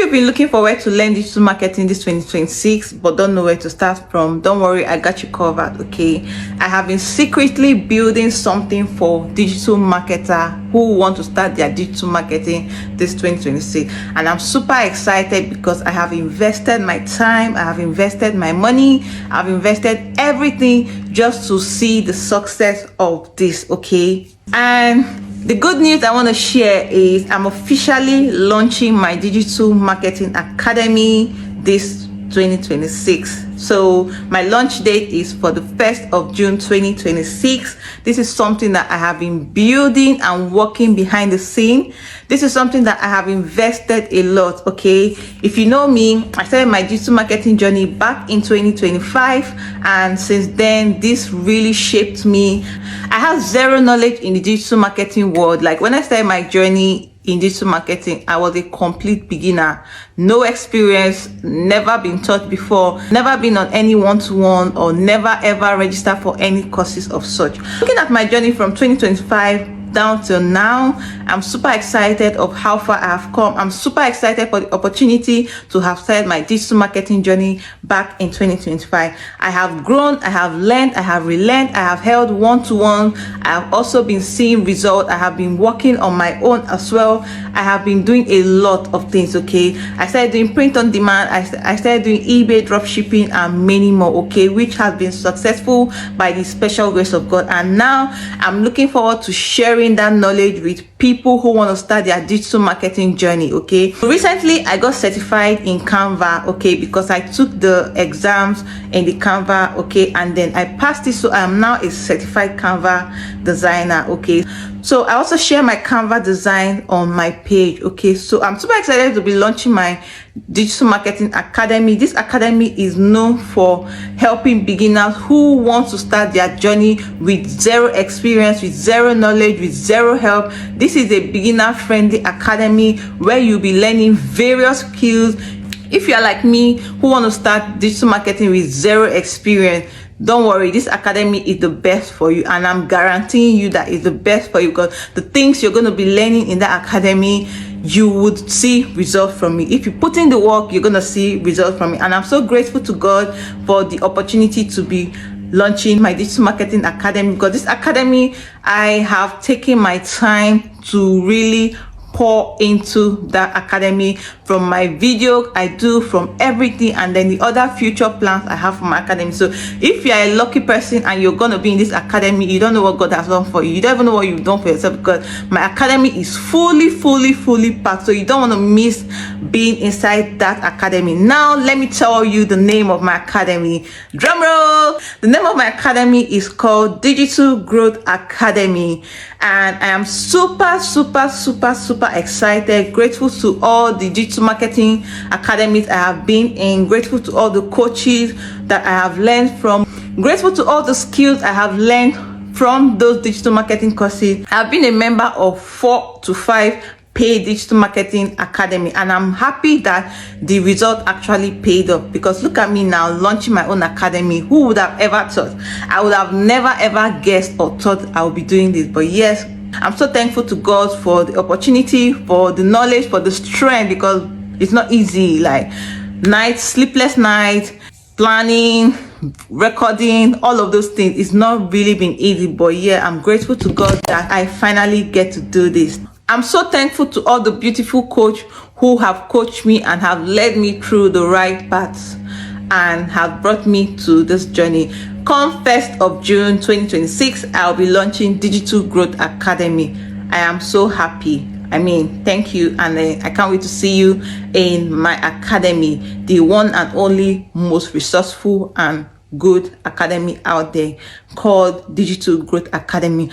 you've been looking for where to learn digital marketing this 2026 but don't know where to start from, don't worry, I got you covered. Okay, I have been secretly building something for digital marketer who want to start their digital marketing this 2026, and I'm super excited because I have invested my time, I have invested my money, I've invested everything just to see the success of this. Okay, and the good news I want to share is I'm officially launching my digital marketing academy this 2026. So my launch date is for the 1st of June 2026. This is something that I have been building and working behind the scene. This is something that I have invested a lot. Okay, if you know me, I started my digital marketing journey back in 2025, and since then this really shaped me. I have zero knowledge in the digital marketing world. Like when I started my journey in digital marketing, I was a complete beginner, no experience, never been taught before, never been on any one-to-one, or never ever registered for any courses of such. Looking at my journey from 2025 down till now, I'm super excited of how far I have come. I'm super excited for the opportunity to have started my digital marketing journey back in 2025. I have grown, I have learned, I have relearned, I have held one-to-one. I have also been seeing results. I have been working on my own as well. I have been doing a lot of things. Okay, I started doing print on demand, I started doing eBay drop shipping and many more. Okay, which has been successful by the special grace of God, and now I'm looking forward to sharing that knowledge with people who want to start their digital marketing journey. Okay, recently I got certified in Canva. Okay, because I took the exams in the Canva. Okay, and then I passed it, so I am now a certified Canva designer. Okay, so I also share my Canva design on my page. Okay, so I'm super excited to be launching my digital marketing academy. This academy is known for helping beginners who want to start their journey with zero experience, with zero knowledge, with zero help. This is a beginner friendly academy where you'll be learning various skills. If you're like me who want to start digital marketing with zero experience, don't worry, this academy is the best for you, and I'm guaranteeing you that it's the best for you, because the things you're going to be learning in that academy, you would see results from me. If you put in the work, you're going to see results from me. And I'm so grateful to God for the opportunity to be launching my digital marketing academy, because this academy, I have taken my time to really pour into that academy, from my video I do, from everything, and then the other future plans I have for my academy. So if you're a lucky person and you're going to be in this academy, you don't know what God has done for you, you don't even know what you've done for yourself, because my academy is fully packed, so you don't want to miss being inside that academy. Now let me tell you the name of my academy. Drum roll. The name of my academy is called Digital Growth Academy, and I am super excited, grateful to all the digital marketing academies I have been in, grateful to all the coaches that I have learned from, grateful to all the skills I have learned from those digital marketing courses. I've been a member of 4 to 5 paid digital marketing academy, and I'm happy that the result actually paid off, because look at me now launching my own academy. Who would have ever thought? I would have never ever guessed or thought I would be doing this. But yes, I'm so thankful to God for the opportunity, for the knowledge, for the strength, because it's not easy. Like nights, sleepless nights, planning, recording, all of those things, it's not really been easy. But yeah, I'm grateful to God that I finally get to do this. I'm so thankful to all the beautiful coaches who have coached me and have led me through the right paths and have brought me to this journey. Come 1st of June 2026, I'll be launching Digital Growth Academy. I am so happy. I mean, thank you, and I can't wait to see you in my academy, the one and only most resourceful and good academy out there, called Digital Growth Academy.